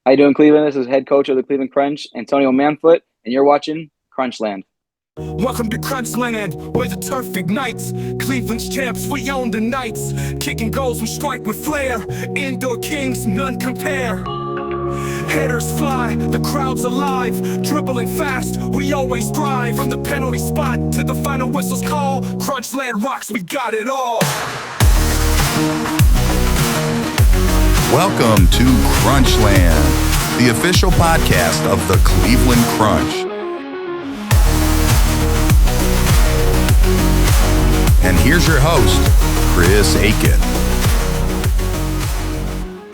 How you doing, Cleveland? This is head coach of the Cleveland Crunch, Antonio Manfut, and you're watching CrunchLand. Welcome to CrunchLand, where the turf ignites. Cleveland's champs, we own the Knights. Kicking goals, we strike with flair. Indoor kings, none compare. Headers fly, the crowd's alive. Dribbling fast, we always thrive. From the penalty spot to the final whistle's call, CrunchLand rocks, we got it all. Welcome to CrunchLand, the official podcast of the Cleveland Crunch. And here's your host, Chris Atkin.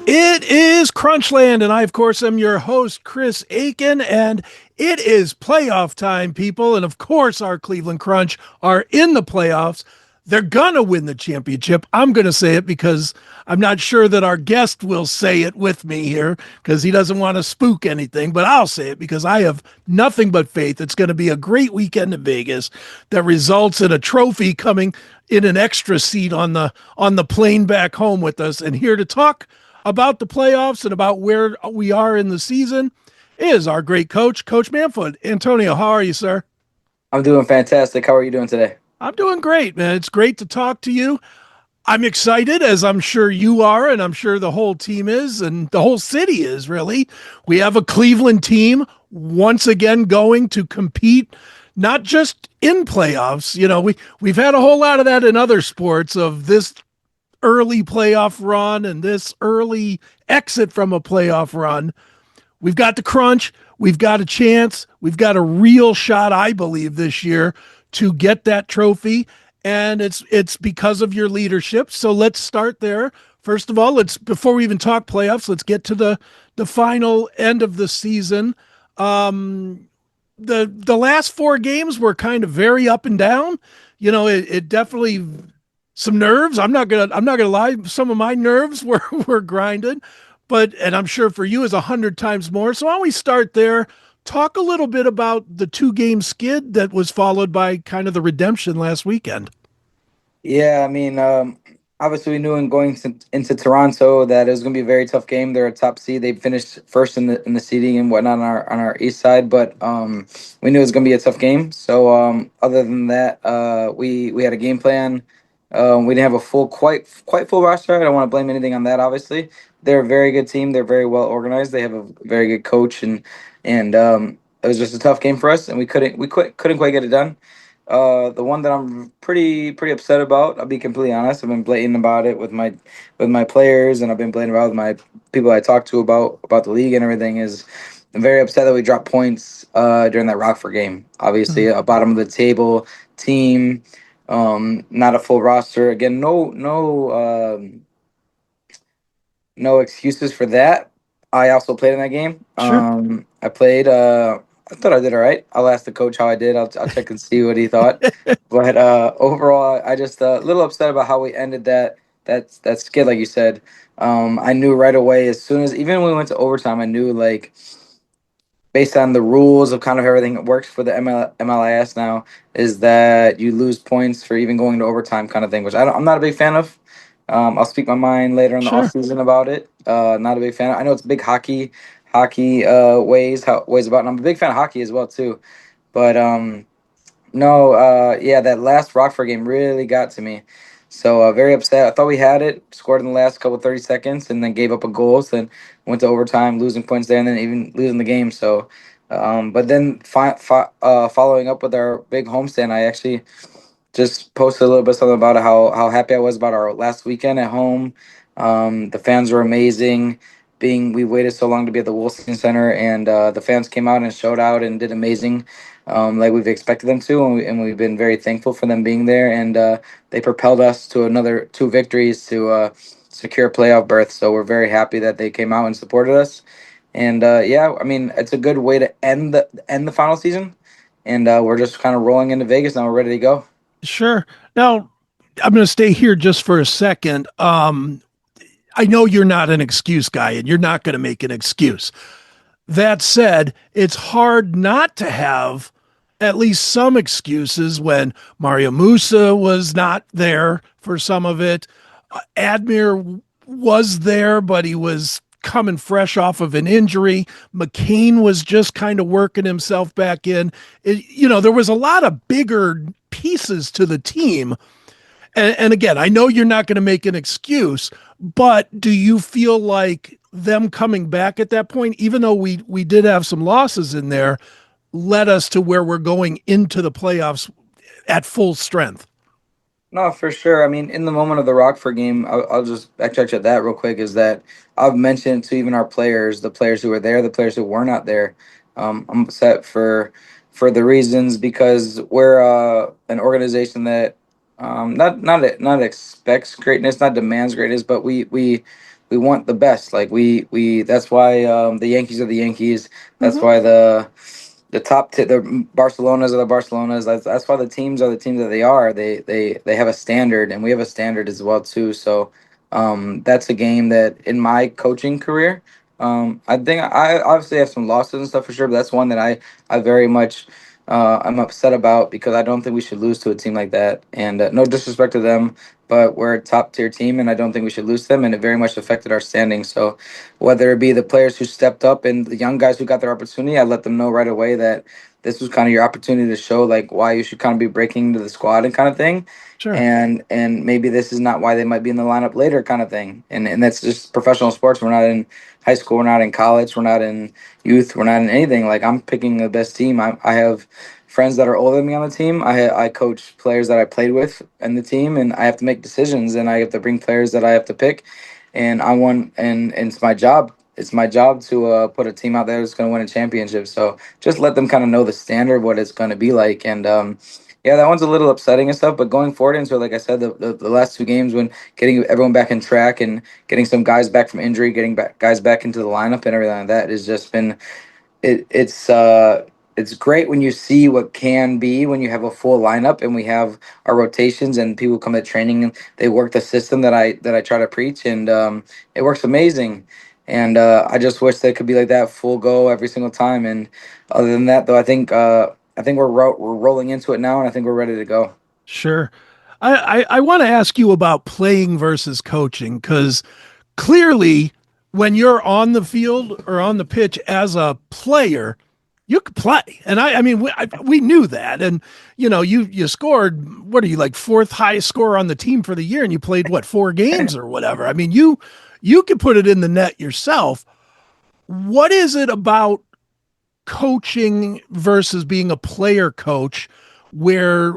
It is CrunchLand, and I, of course, am your host, Chris Atkin, and it is playoff time, people, and of course, our Cleveland Crunch are in the playoffs. They're gonna win the championship. I'm gonna say it because I'm not sure that our guest will say it with me here because he doesn't want to spook anything, but I'll say it because I have nothing but faith. It's going to be a great weekend in Vegas that results in a trophy coming in an extra seat on the plane back home with us. And here to talk about the playoffs and about where we are in the season is our great coach, Coach Manfut. Antonio, how are you, sir? I'm doing fantastic. How are you doing today? I'm doing great, man. It's great to talk to you. I'm excited, as I'm sure you are, and I'm sure the whole team is, and the whole city is, really. We have a Cleveland team once again going to compete, not just in playoffs. You know, we've had a whole lot of that in other sports, of this early playoff run and this early exit from a playoff run. We've got the crunch. We've got a chance. We've got a real shot, I believe, this year to get that trophy, and it's because of your leadership. So let's start there. First of all, before we even talk playoffs, let's get to the final end of the season. The last four games were kind of very up and down. You know, it definitely some nerves. I'm not gonna lie. Some of my nerves were grinded, and I'm sure for you is 100 times more. So why don't we start there? Talk a little bit about the two-game skid that was followed by kind of the redemption last weekend. Yeah, I mean, obviously we knew in going into Toronto that it was going to be a very tough game. They're a top seed. They finished first in the seeding and whatnot on our east side, but we knew it was going to be a tough game. So other than that, we had a game plan. We didn't have a quite full roster. I don't want to blame anything on that. Obviously, they're a very good team. They're very well organized. They have a very good coach, and it was just a tough game for us, and we couldn't quite get it done. The one that I'm pretty upset about, I'll be completely honest. I've been blatant about it with my players, and I've been blatant about it with my people I talk to about the league and everything. Is I'm very upset that we dropped points during that Rockford game. Obviously, a bottom of the table team, not a full roster. Again, no excuses for that. I also played in that game. Sure. I played. I thought I did all right. I'll ask the coach how I did. I'll check and see what he thought. But overall, I just a little upset about how we ended that skid, like you said. I knew right away, as soon as, even when we went to overtime, I knew, like, based on the rules of kind of everything that works for the MLIS now, is that you lose points for even going to overtime, kind of thing, which I'm not a big fan of. I'll speak my mind later in the Sure. offseason about it. Not a big fan. I know it's big hockey ways about it, and I'm a big fan of hockey as well too. But no, yeah, that last Rockford game really got to me. So very upset. I thought we had it, scored in the last couple 30 seconds, and then gave up a goal. So then went to overtime, losing points there, and then even losing the game. So, but then following up with our big homestand, I actually just posted a little bit something about how happy I was about our last weekend at home. The fans were amazing. We waited so long to be at the Wolstein Center, and the fans came out and showed out and did amazing, like we've expected them to, and we've been very thankful for them being there. And they propelled us to another two victories to secure a playoff berth. So we're very happy that they came out and supported us. And yeah, I mean, it's a good way to end the final season. And we're just kind of rolling into Vegas now. We're ready to go. Sure. Now, I'm going to stay here just for a second. I know you're not an excuse guy, and you're not going to make an excuse. That said, it's hard not to have at least some excuses when Mario Musa was not there for some of it. Admir was there, but he was coming fresh off of an injury. McCain was just kind of working himself back in. There was a lot of bigger pieces to the team. And again, I know you're not going to make an excuse, but do you feel like them coming back at that point, even though we did have some losses in there, led us to where we're going into the playoffs at full strength? No, for sure. I mean, in the moment of the Rockford game, I'll just backtrack at that real quick. Is that I've mentioned to even our players, the players who were there, the players who were not there. I'm upset for the reasons because we're an organization that not expects greatness, not demands greatness, but we want the best. Like we that's why the Yankees are the Yankees. That's Mm-hmm. why the Barcelonas are the Barcelonas. That's why the teams are the teams that they are. They have a standard, and we have a standard as well too. So that's a game that in my coaching career, I think I obviously have some losses and stuff for sure, but that's one that I very much I'm upset about because I don't think we should lose to a team like that. And no disrespect to them, but we're a top tier team, and I don't think we should lose to them. And it very much affected our standing. So whether it be the players who stepped up and the young guys who got their opportunity, I let them know right away that this was kind of your opportunity to show like why you should kind of be breaking into the squad and kind of thing. Sure. And maybe this is not why they might be in the lineup later kind of thing. And that's just professional sports. We're not in high school, we're not in college, we're not in youth, we're not in anything. Like I'm picking the best team. I have friends that are older than me on the team. I coach players that I played with in the team, and I have to make decisions, and I have to bring players that I have to pick, and I want and it's my job. It's my job to put a team out there that's going to win a championship. So just let them kind of know the standard of what it's going to be like, and yeah, that one's a little upsetting and stuff. But going forward into, like I said, the last two games when getting everyone back in track and getting some guys back from injury, getting guys back into the lineup and everything like that has just been it's great when you see what can be when you have a full lineup and we have our rotations and people come at training and they work the system that I try to preach, and it works amazing. And I just wish that it could be like that full go every single time. And other than that, though, I think we're rolling into it now, and I think we're ready to go. Sure. I want to ask you about playing versus coaching because clearly, when you're on the field or on the pitch as a player, you could play. And I mean, we knew that. And, you scored, what are you, like fourth highest scorer on the team for the year? And you played, what, 4 games or whatever? I mean, you could put it in the net yourself. What is it about coaching versus being a player coach where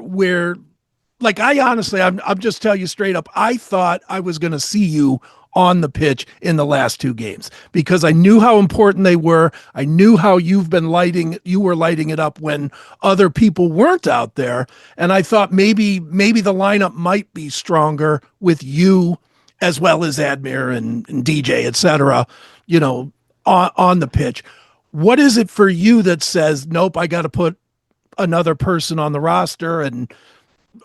like I honestly, I'm just telling you straight up, I thought I was going to see you on the pitch in the last 2 games because I knew how important they were. I knew how you were lighting it up when other people weren't out there. And I thought maybe the lineup might be stronger with you as well as Admir and DJ, et cetera, you know, on the pitch. What is it for you that says, nope, I got to put another person on the roster and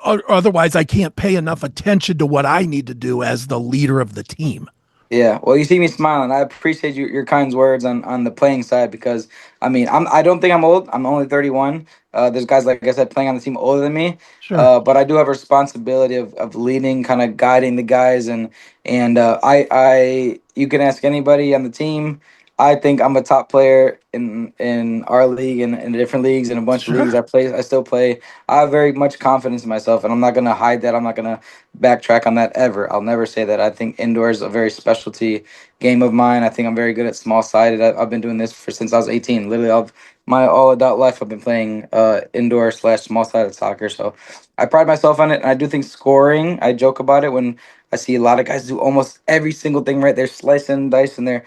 otherwise I can't pay enough attention to what I need to do as the leader of the team? Yeah, well, you see me smiling. I appreciate your kind words on the playing side because I mean I don't think I'm old. I'm only 31. There's guys like I said playing on the team older than me, Sure. but I do have a responsibility of leading, kind of guiding the guys, and I you can ask anybody on the team. I think I'm a top player in our league and in different leagues and a bunch of leagues Sure. I still play. I have very much confidence in myself, and I'm not gonna hide that. I'm not gonna backtrack on that ever. I'll never say that. I think indoor is a very specialty game of mine. I think I'm very good at small sided. I've been doing this for since I was 18. Literally, my all adult life, I've been playing indoor slash small sided soccer. So I pride myself on it. And I do think scoring. I joke about it when I see a lot of guys do almost every single thing right. They're slicing and dicing. They're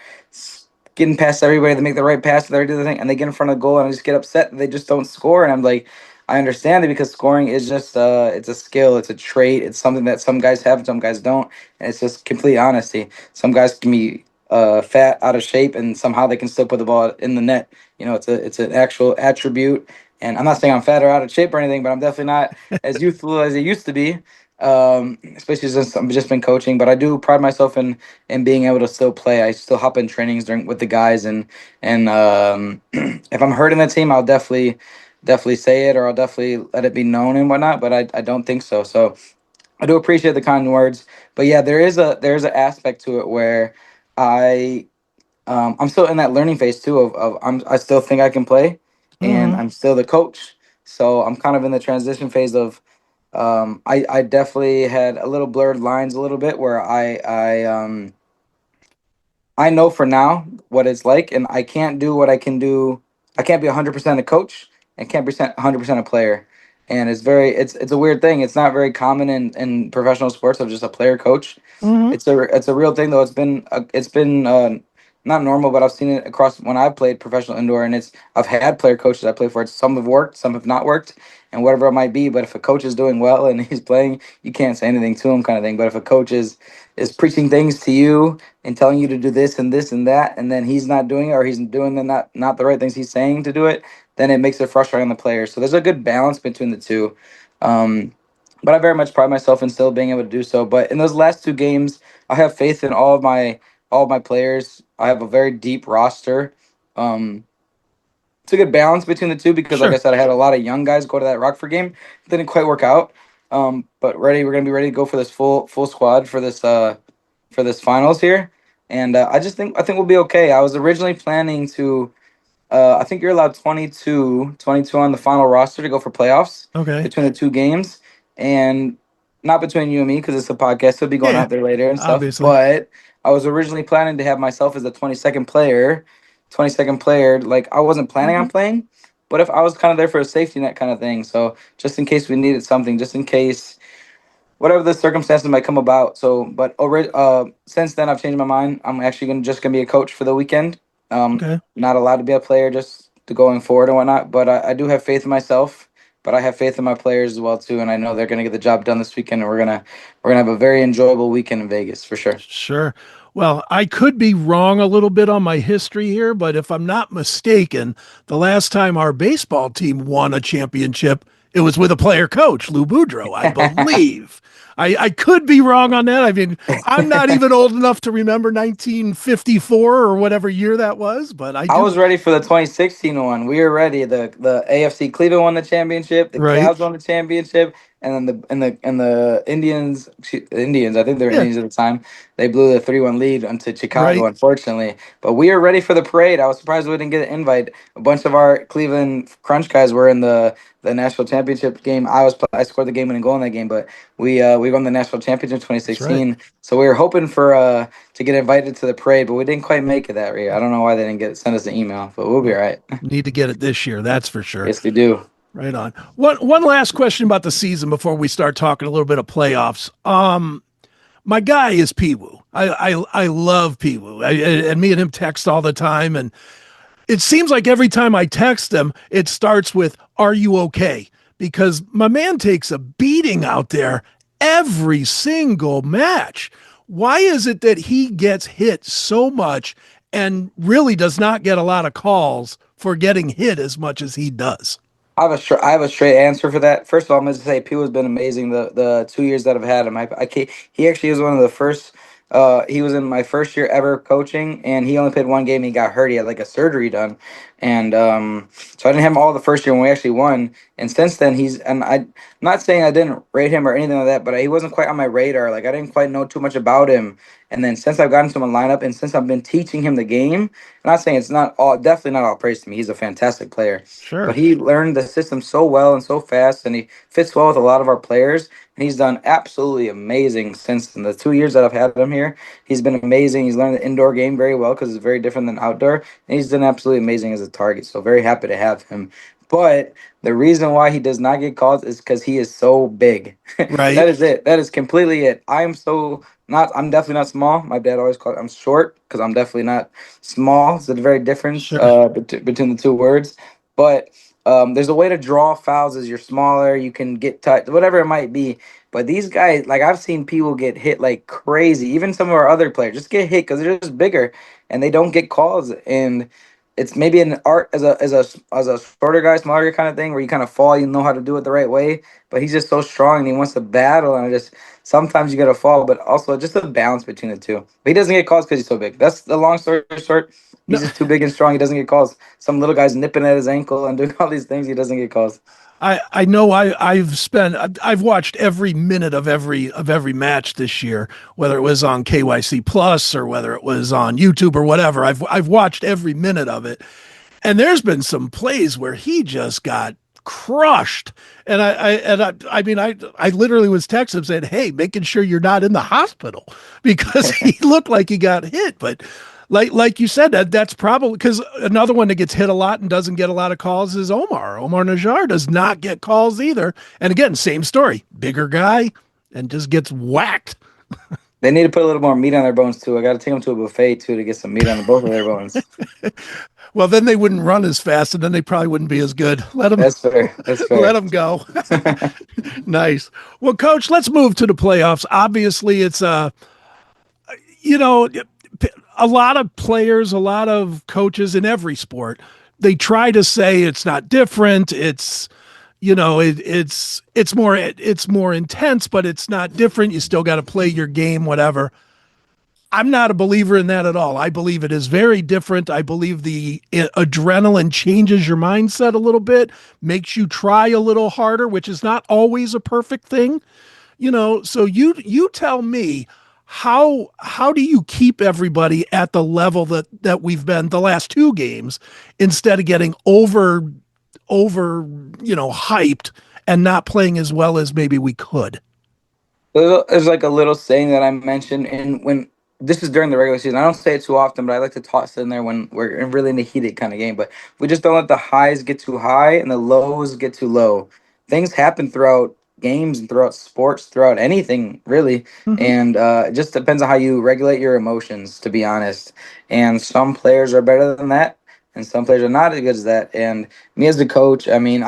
getting past everybody to make the right pass. They do the thing, and they get in front of the goal, and I just get upset that they just don't score. And I'm like, I understand it because scoring is just it's a skill, it's a trait, it's something that some guys have, some guys don't, and it's just complete honesty. Some guys can be fat, out of shape, and somehow they can still put the ball in the net. It's an actual attribute. And I'm not saying I'm fat or out of shape or anything, but I'm definitely not as youthful as I used to be. Especially since I've just been coaching, but I do pride myself in being able to still play. I still hop in trainings during with the guys, and if I'm hurting the team, I'll definitely say it, or I'll definitely let it be known and whatnot. But I don't think so. So I do appreciate the kind words, but yeah, there is an aspect to it where I I'm still in that learning phase too I still think I can play, and Hmm. I'm still the coach. So I'm kind of in the transition phase of I definitely had a little blurred lines a little bit where I know for now what it's like, and I can't do what I can do. I can't be 100% a coach and can't be 100% a player. And it's a weird thing. It's not very common in professional sports of just a player coach. Hmm. It's a real thing though. It's been not normal, but I've seen it across when I've played professional indoor, and it's I've had player coaches I play for. It's some have worked, some have not worked, and whatever it might be. But if a coach is doing well and he's playing, you can't say anything to him, kind of thing. But if a coach is preaching things to you and telling you to do this and that, and then he's not doing it, or he's doing the not the right things he's saying to do it, then it makes it frustrating on the players. So there's a good balance between the two. Um, but I very much pride myself in still being able to do so. But in those last two games, I have faith in all of my players. I have a very deep roster. Um, it's a good balance between the two because, like I Sure. said, I had a lot of young guys go to that Rockford game. It didn't quite work out. But we're gonna be ready to go for this full squad for this finals here, and I think we'll be okay. I was originally planning to I think you're allowed 22 on the final roster to go for playoffs Okay. between the two games, and not between you and me because it's a podcast. He'll be going Yeah. out there later and stuff. Obviously. But I was originally planning to have myself as the 22nd player. Like I wasn't planning on Hmm. playing, but if I was kind of there for a safety net kind of thing, so just in case we needed something, just in case whatever the circumstances might come about. So, but already, since then, I've changed my mind. I'm actually gonna be a coach for the weekend. Okay. Not allowed to be a player just to going forward and whatnot. But I do have faith in myself. But I have faith in my players as well too, and I know they're gonna get the job done this weekend. And we're gonna have a very enjoyable weekend in Vegas for sure. Sure. Well, I could be wrong a little bit on my history here, but if I'm not mistaken, the last time our baseball team won a championship, it was with a player coach, Lou Boudreau, I believe. I could be wrong on that. I mean, I'm not even old enough to remember 1954 or whatever year that was, but I I do. was ready for the 2016 one. We were ready. The AFC Cleveland won the championship. The Right. Cavs won the championship, and then the Indians. Indians. I think they were Yeah. Indians at the time. They blew the 3-1 lead into Chicago, Right. unfortunately. But we were ready for the parade. I was surprised we didn't get an invite. A bunch of our Cleveland Crunch guys were in the national championship game. I scored the game winning goal in that game, but we won the national championship That's right. 2016. So we were hoping for to get invited to the parade, but we didn't quite make it that year. I don't know why they didn't get send us an email, but we'll be all Well, right. need to get it this year, that's for sure. Yes, we do. Right on. One last question about the season before we start talking a little bit of playoffs. My guy is Pee Woo. I love Pee Woo. And me and him text all the time, and it seems like every time I text him, it starts with "Are you okay?" Because my man takes a beating out there every single match. Why is it that he gets hit so much and really does not get a lot of calls for getting hit as much as he does? I have a straight answer for that. First of all, I'm going to say Pete has been amazing the 2 years that I've had him. He actually was one of the first. He was in my first year ever coaching, and he only played one game. He got hurt. He had like a surgery done, and so I didn't have him all the first year when we actually won. And since then, I'm not saying I didn't rate him or anything like that, but he wasn't quite on my radar. Like I didn't quite know too much about him. And then since I've gotten to him in lineup, and since I've been teaching him the game, I'm not saying it's not all definitely not all praise to me. He's a fantastic player, but Sure. he learned the system so well and so fast, and he fits well with a lot of our players. And he's done absolutely amazing since in the 2 years that I've had him here. He's been amazing. He's learned the indoor game very well because it's very different than outdoor, and he's done absolutely amazing as a target. So very happy to have him. But the reason why he does not get called is because he is so big. Right. That is it. That is completely it. I am so not. I'm definitely not small. My dad always called. I'm short because I'm definitely not small. It's a very difference Sure. between the two words. But there's a way to draw fouls as you're smaller. You can get touched, whatever it might be. But these guys, like I've seen people get hit like crazy. Even some of our other players just get hit because they're just bigger and they don't get calls. And it's maybe an art as a shorter guy, smaller guy kind of thing where you kind of fall, you know how to do it the right way. but he's just so strong and he wants to battle. And I just sometimes you got to fall, but also just a balance between the two. But he doesn't get calls because he's so big. That's the long story short. No, He's just too big and strong. He doesn't get calls. Some little guy's nipping at his ankle and doing all these things. He doesn't get calls. I know I've watched every minute of every match this year, whether it was on KYC Plus or whether it was on YouTube or whatever. I've watched every minute of it, and there's been some plays where he just got crushed. And I mean I literally was texting him saying, "Hey, making sure you're not in the hospital," because he looked like he got hit. But like you said, that's probably because another one that gets hit a lot and doesn't get a lot of calls is Omar. Omar Najar does not get calls either. And again, same story, bigger guy and just gets whacked. They need to put a little more meat on their bones too. I got to take them to a buffet too to get some meat on both of their bones. Well, then they wouldn't run as fast, and then they probably wouldn't be as good. Let them, That's fair. That's let fair. them go. Nice. Well, Coach, let's move to the playoffs. Obviously, it's you know, a lot of players, a lot of coaches in every sport, they try to say it's not different. It's it's more intense, but it's not different. You still got to play your game, whatever. I'm not a believer in that at all. I believe it is very different. I believe the adrenaline changes your mindset a little bit, makes you try a little harder, which is not always a perfect thing. So you tell me how do you keep everybody at the level that we've been the last two games instead of getting over hyped and not playing as well as maybe we could. There's like a little saying that I mentioned, and when this is during the regular season, I don't say it too often, but I like to toss it in there when we're really in a heated kind of game. But we just don't let the highs get too high and the lows get too low. Things happen throughout games and throughout sports, throughout anything really, Mm-hmm. and it just depends on how you regulate your emotions, to be honest. And some players are better than that, and some players are not as good as that. And me as the coach, I mean,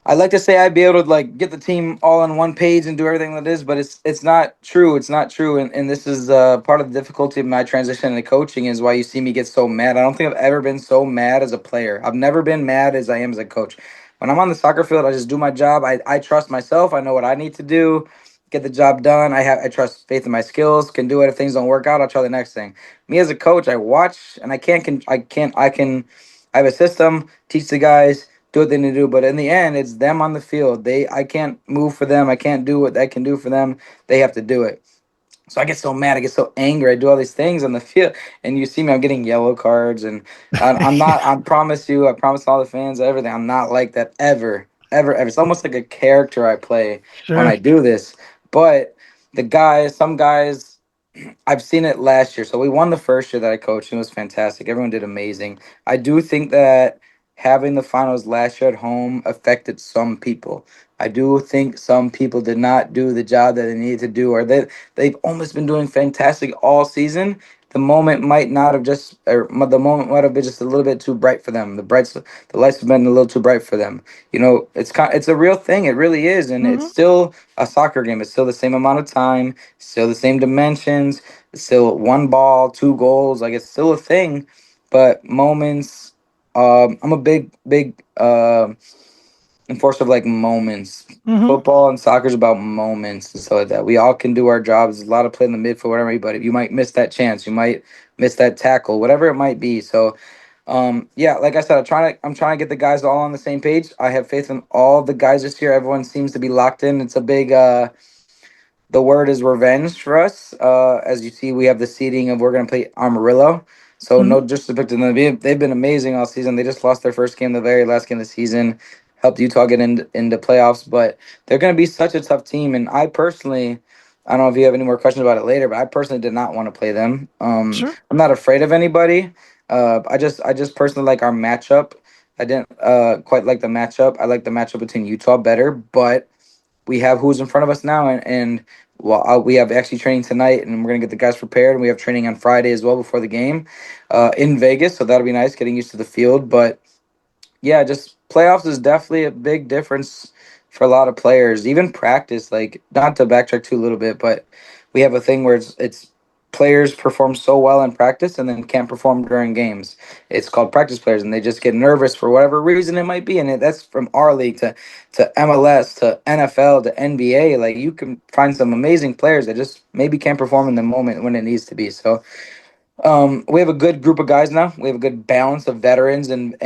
I like to say I'd be able to like get the team all on one page and do everything that is, but it's not true. It's not true, and this is part of the difficulty of my transition into coaching is why you see me get so mad. I don't think I've ever been so mad as a player. I've never been mad as I am as a coach. When I'm on the soccer field, I just do my job. I trust myself. I know what I need to do, get the job done. I trust faith in my skills. Can do it. If things don't work out, I'll try the next thing. Me as a coach, I watch and I have a system. Teach the guys do what they need to do. But in the end, it's them on the field. I can't move for them. I can't do what I can do for them. They have to do it. So I get so mad. I get so angry. I do all these things on the field, and you see me. I'm getting yellow cards, and I'm not. I promise you. I promise all the fans everything. I'm not like that ever, ever, ever. It's almost like a character I play when Sure. I do this. But some guys, I've seen it last year. So we won the first year that I coached, and it was fantastic. Everyone did amazing. I do think that having the finals last year at home affected some people. I do think some people did not do the job that they needed to do, or they've almost been doing fantastic all season. The moment might not have just, or the moment might have been just a little bit too bright for them. The lights have been a little too bright for them. It's a real thing. It really is, and it's Mm-hmm. still a soccer game. It's still the same amount of time, still the same dimensions. It's still one ball, two goals. Like it's still a thing, but moments. I'm a big enforcer of like moments. Mm-hmm. Football and soccer is about moments and stuff like that. We all can do our jobs. There's a lot of play in the midfield, whatever. But you might miss that chance. You might miss that tackle, whatever it might be. So, yeah, like I said, I'm trying to get the guys all on the same page. I have faith in all the guys this year. Everyone seems to be locked in. It's a big the word is revenge for us. As you see, we have the seeding of we're going to play Amarillo. So Mm-hmm. no disrespect to them. They've been amazing all season. They just lost their first game, the very last game of the season, helped Utah get into playoffs. But they're going to be such a tough team. And I don't know if you have any more questions about it later, but I personally did not want to play them. Sure. I'm not afraid of anybody. I just personally like our matchup. I didn't quite like the matchup. I like the matchup between Utah better, but we have who's in front of us now, and well, we have actually training tonight, and we're gonna get the guys prepared. And we have training on Friday as well before the game, in Vegas. So that'll be nice, getting used to the field. But yeah, just playoffs is definitely a big difference for a lot of players. Even practice, like not to backtrack too a little bit, but we have a thing where it's players perform so well in practice and then can't perform during games. It's called practice players, and they just get nervous for whatever reason it might be. And that's from our league to MLS to NFL to NBA. Like you can find some amazing players that just maybe can't perform in the moment when it needs to be. So we have a good group of guys now. We have a good balance of veterans and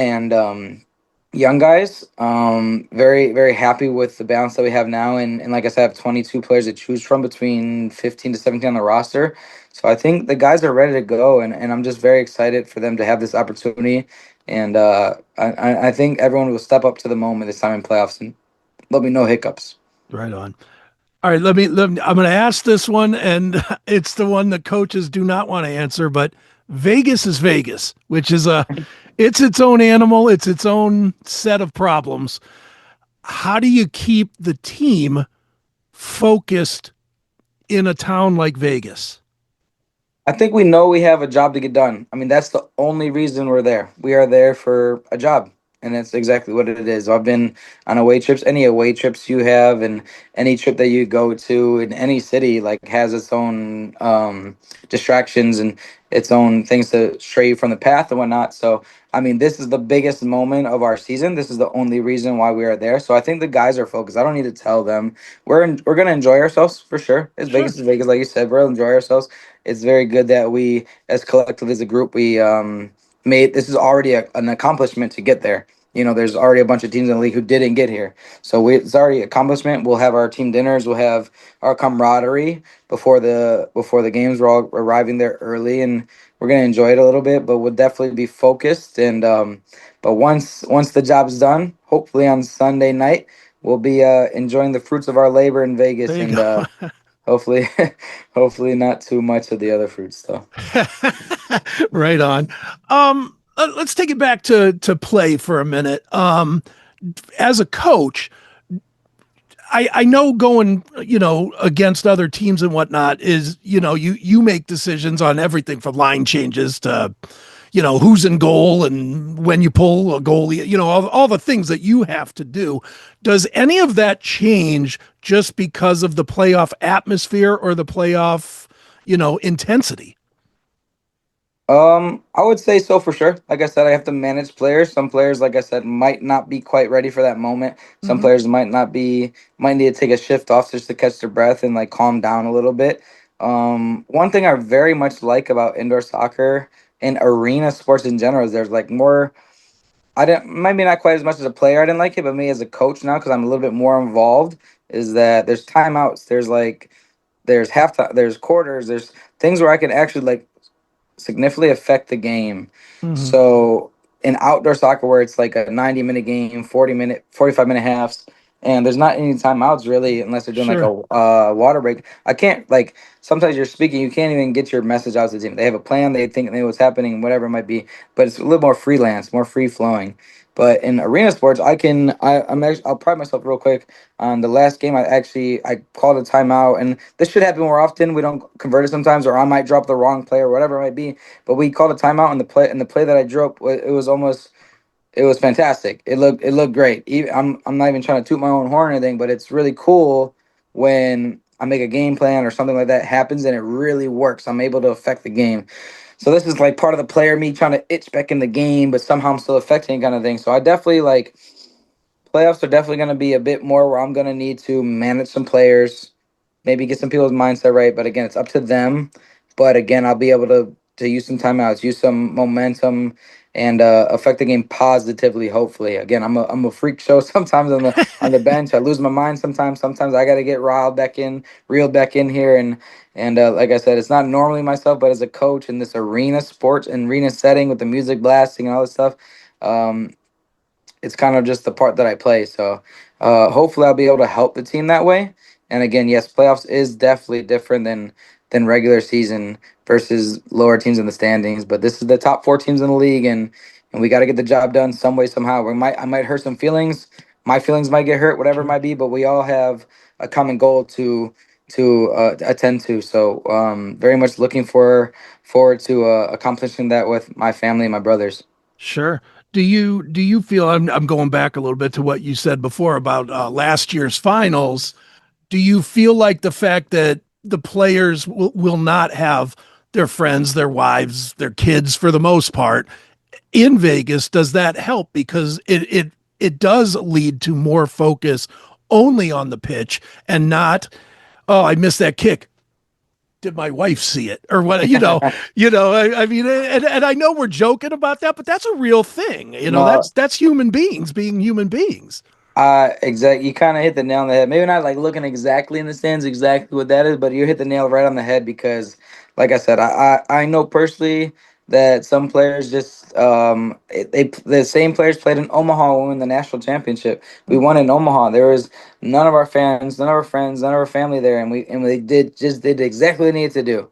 young guys. Very very happy with the balance that we have now, and like I said, I have 22 players to choose from between 15 to 17 on the roster. So I think the guys are ready to go, and I'm just very excited for them to have this opportunity. And I think everyone will step up to the moment this time in playoffs, and there'll be no hiccups. Right on. All right, let me I'm going to ask this one, and it's the one that coaches do not want to answer, but Vegas is Vegas, which is it's its own animal, it's its own set of problems. How do you keep the team focused in a town like Vegas? I think we know we have a job to get done. I mean, that's the only reason we're there. We are there for a job, and that's exactly what it is. I've been on away trips, any away trips you have, and any trip that you go to in any city, like has its own distractions and its own things to stray you from the path and whatnot. So, I mean, this is the biggest moment of our season. This is the only reason why we are there. So I think the guys are focused. I don't need to tell them we're gonna enjoy ourselves for sure. It's Sure. Vegas is Vegas, like you said. We'll enjoy ourselves. It's very good that we, as collectively as a group, we made this is already an accomplishment to get there. You know, there's already a bunch of teams in the league who didn't get here, so it's already an accomplishment. We'll have our team dinners, we'll have our camaraderie before the games. We're all arriving there early, and we're gonna enjoy it a little bit, but we'll definitely be focused. And but once the job's done, hopefully on Sunday night, we'll be enjoying the fruits of our labor in There Vegas, you and go. hopefully, hopefully not too much of the other fruits though. Right on. Let's take it back to play for a minute. As a coach, I know going, against other teams and whatnot is, you make decisions on everything from line changes to, who's in goal and when you pull a goalie, all the things that you have to do. Does any of that change just because of the playoff atmosphere or the playoff, intensity? I would say so for sure. Like I said, I have to manage players. Some players, like I said, might not be quite ready for that moment. Some Mm-hmm. players might need to take a shift off just to catch their breath and like calm down a little bit. One thing I very much like about indoor soccer and arena sports in general is there's like more. I didn't maybe not quite as much as a player. I didn't like it, but me as a coach now because I'm a little bit more involved. Is that there's timeouts. There's halftime. There's quarters. There's things where I can actually like significantly affect the game. Mm-hmm. So in outdoor soccer where it's like a 90-minute game, 40-minute, 45-minute halves, and there's not any timeouts really unless they're doing like a Sure. water break. I can't like sometimes you're speaking, you can't even get your message out to the team. They have a plan, they think they know what's happening, whatever it might be, but it's a little more freelance, more free flowing. But in arena sports, I'll pride myself real quick on the last game. I called a timeout, and this should happen more often. We don't convert it sometimes, or I might drop the wrong play or whatever it might be. But we called a timeout, and the play that I dropped, it was fantastic. It looked great. I'm not even trying to toot my own horn or anything, but it's really cool when I make a game plan or something like that happens and it really works. I'm able to affect the game. So this is like part of the player me trying to itch back in the game, but somehow I'm still affecting kind of thing. So I definitely like playoffs are definitely going to be a bit more where I'm going to need to manage some players, maybe get some people's mindset right. But again, it's up to them. But again, I'll be able to use some timeouts, use some momentum, and affect the game positively. Hopefully, again, I'm a freak show. Sometimes on the bench, I lose my mind. Sometimes I got to get reeled back in here, and like I said, it's not normally myself, but as a coach in this sports and arena setting with the music blasting and all this stuff. Um, it's kind of just the part that I play. So hopefully I'll be able to help the team that way. And again, yes, playoffs is definitely different than regular season versus lower teams in the standings. But this is the top four teams in the league, and we got to get the job done some way somehow. I might hurt some feelings. My feelings might get hurt, whatever it Sure. might be. But we all have a common goal to attend to. So very much looking forward to accomplishing that with my family and my brothers. Sure. Do you feel I'm going back a little bit to what you said before about last year's finals? Do you feel like the fact that the players will not have their friends, their wives, their kids for the most part in Vegas. Does that help? Because it does lead to more focus only on the pitch and not, oh, I missed that kick. Did my wife see it or what? I mean, and I know we're joking about that, but that's a real thing. No, That's human beings being human beings. exactly. You kind of hit the nail on the head. Maybe not like looking exactly in the stands, exactly what that is, but you hit the nail right on the head because, like I said, I know personally that some players just the same players played in Omaha when we won the national championship. We won in Omaha. There was none of our fans, none of our friends, none of our family there, and they did exactly what they needed to do.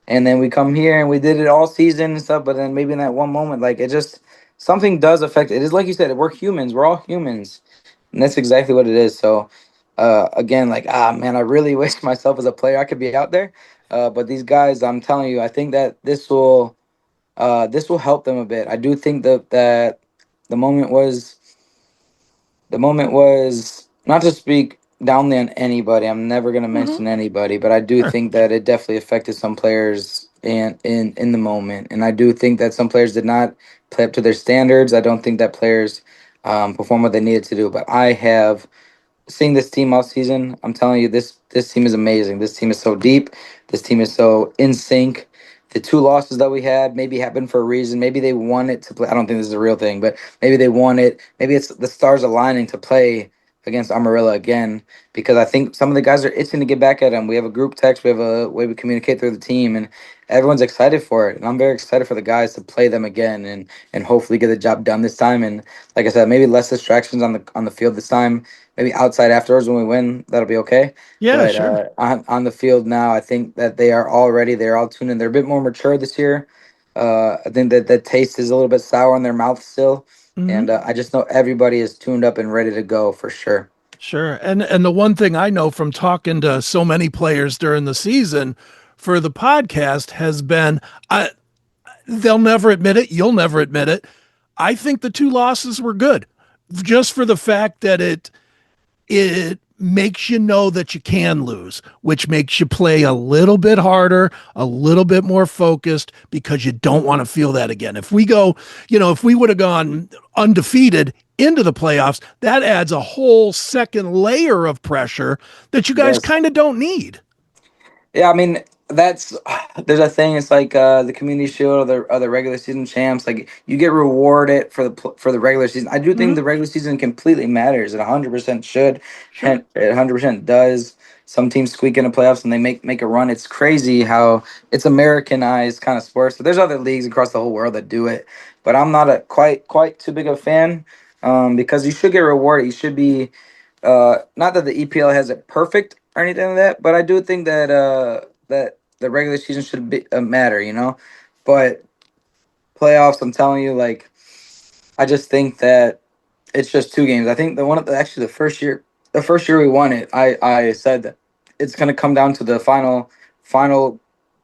And then we come here and we did it all season and stuff. But then maybe in that one moment, like it just something does affect it. It is like you said, we're humans. We're all humans, and that's exactly what it is. So, again, like, man, I really wish myself as a player I could be out there. But these guys, I'm telling you, I think that this will help them a bit. I do think that the moment was the moment was not to speak downly on anybody. I'm never gonna Mm-hmm. mention anybody, but I do Sure. think that it definitely affected some players in the moment, and I do think that some players did not play up to their standards. I don't think that players performed what they needed to do. But I have seeing this team all season, I'm telling you, this team is amazing. This team is so deep. This team is so in sync. The two losses that we had maybe happened for a reason. Maybe they wanted to play. I don't think this is a real thing, but maybe they wanted. Maybe it's the stars aligning to play against Amarillo again because I think some of the guys are itching to get back at them. We have a group text. We have a way we communicate through the team, and everyone's excited for it. And I'm very excited for the guys to play them again and hopefully get the job done this time. And like I said, maybe less distractions on the field this time. Maybe outside afterwards when we win, that'll be okay. Yeah, But sure. on the field now, I think that they are all ready. They're all tuned in. They're a bit more mature this year. I think that the taste is a little bit sour in their mouth still, Mm-hmm. and I just know everybody is tuned up and ready to go for sure. Sure. And the one thing I know from talking to so many players during the season for the podcast has been they'll never admit it, you'll never admit it. I think the two losses were good. Just for the fact that it makes you know that you can lose, which makes you play a little bit harder, a little bit more focused because you don't want to feel that again. If we go, if we would have gone undefeated into the playoffs, that adds a whole second layer of pressure that you guys Yes. kind of don't need. Yeah, I mean that's there's a thing. It's like the community shield or the regular season champs. Like you get rewarded for the regular season. I do think Mm-hmm. the regular season completely matters. It 100% should, Sure. and it 100% does. Some teams squeak into playoffs and they make a run. It's crazy how it's Americanized kind of sports. So there's other leagues across the whole world that do it, but I'm not a quite too big of a fan because you should get rewarded. You should be not that the EPL has it perfect or anything like that, but I do think that that the regular season should be matter, But playoffs, I'm telling you, like I just think that it's just two games. I think actually the first year we won it, I said that it's gonna come down to the final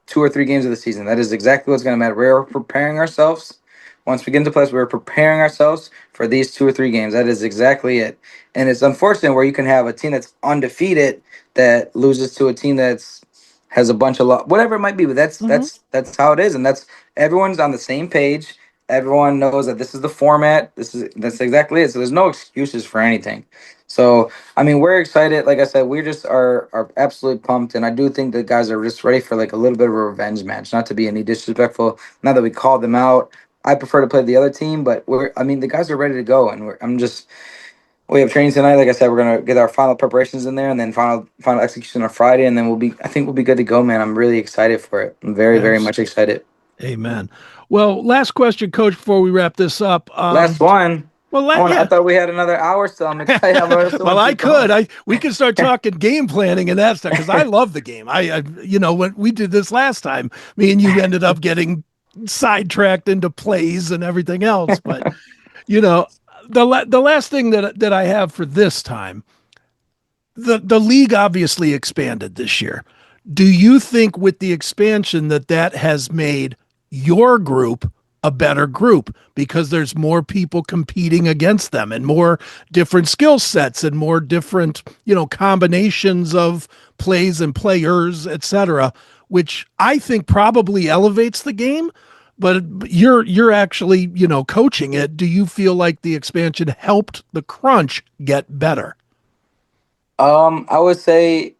2 or 3 games of the season. That is exactly what's gonna matter. We're preparing ourselves. Once we get into place, we're preparing ourselves for these 2 or 3 games. That is exactly it. And it's unfortunate where you can have a team that's undefeated that loses to a team that's has a bunch of whatever it might be. But that's Mm-hmm. that's that's how it is, and that's everyone's on the same page. Everyone knows that this is the format. That's exactly it. So there's no excuses for anything. So I mean, we're excited. Like I said, we just are absolutely pumped, and I do think the guys are just ready for like a little bit of a revenge match. Not to be any disrespectful. Now that we called them out, I prefer to play the other team, but I mean, the guys are ready to go, and we have training tonight. Like I said, we're gonna get our final preparations in there, and then final execution on Friday, and then I think we'll be good to go, man. I'm really excited for it. I'm very very much excited. Amen. Well, last question, Coach, before we wrap this up. Last one. Well, I yeah. thought we had another hour still. I'm excited. I still Well, want to I keep could. going. We could start talking game planning and that stuff because I love the game. When we did this last time, me and you ended up getting sidetracked into plays and everything else. But you know, the last thing that I have for this time, the league obviously expanded this year. Do you think with the expansion that has made your group a better group because there's more people competing against them and more different skill sets and more different, combinations of plays and players, etc. which I think probably elevates the game. But you're actually, coaching it. Do you feel like the expansion helped the crunch get better? I would say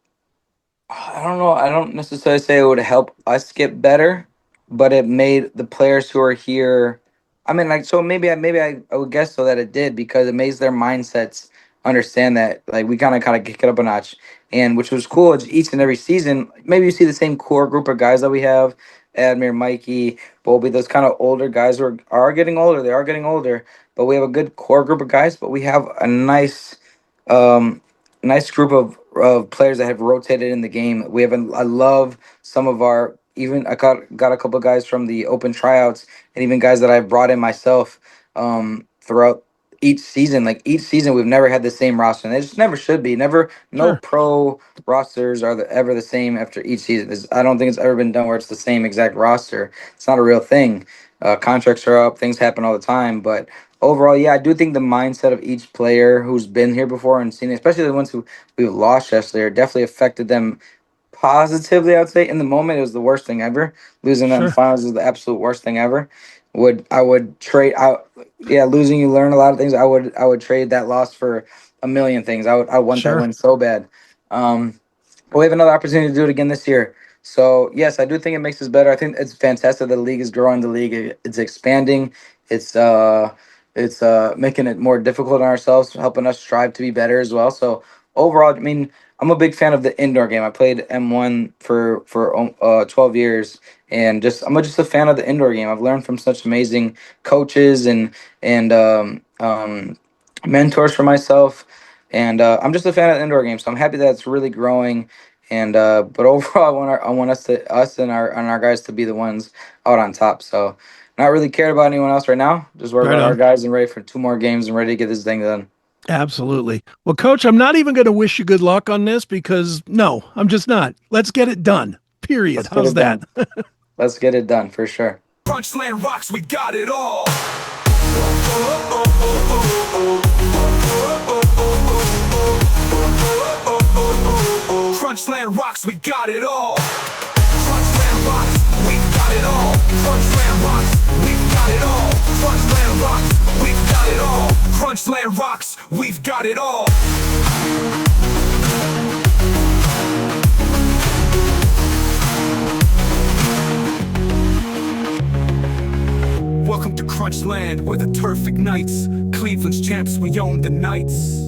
I don't know. I don't necessarily say it would help us get better, but it made the players who are here. I mean, like, so maybe I would guess so that it did because it makes their mindsets understand that like we kind of kick it up a notch, and which was cool. It's each and every season, maybe you see the same core group of guys that we have, Admir, Mikey, Bobby, those kind of older guys who are getting older. They are getting older, but we have a good core group of guys. But we have a um, nice group of players that have rotated in the game. I love some of our even I got a couple of guys from the open tryouts and even guys that I've brought in myself throughout each season. Like each season, we've never had the same roster, and it just never should be. Never, no Sure, pro rosters are ever the same after each season. I don't think it's ever been done where it's the same exact roster. It's not a real thing. Contracts are up, things happen all the time, but overall, yeah, I do think the mindset of each player who's been here before and seen it, especially the ones who we've lost yesterday, definitely affected them positively. I would say in the moment it was the worst thing ever. Losing that in the sure, finals is the absolute worst thing ever. I would trade out? Yeah, losing you learn a lot of things. I would trade that loss for a million things. I want that sure. win so bad. Um, but we have another opportunity to do it again this year. So yes, I do think it makes us better. I think it's fantastic that the league is growing. The league it's expanding. It's uh it's making it more difficult on ourselves, helping us strive to be better as well. So overall, I mean, I'm a big fan of the indoor game. I played M1 for 12 years, and just a fan of the indoor game. I've learned from such amazing coaches and mentors for myself, and I'm just a fan of the indoor game. So I'm happy that it's really growing. And but overall, I want us and our guys to be the ones out on top. So not really cared about anyone else right now. Just worry Right about our on. guys and ready for two more games and ready to get this thing done. Absolutely. Well, coach, I'm not even going to wish you good luck on this because no, I'm just not. Let's get it done. Period. Let's get How's it that? done. Let's get it done for sure. CrunchLand rocks, we got it all. CrunchLand rocks, we got it all. CrunchLand rocks, we got it all. CrunchLand rocks, we got it all. CrunchLand rocks, we got it all. CrunchLand rocks, we've got it all. Welcome to CrunchLand, where the turf ignites. Cleveland's champs, we own the nights.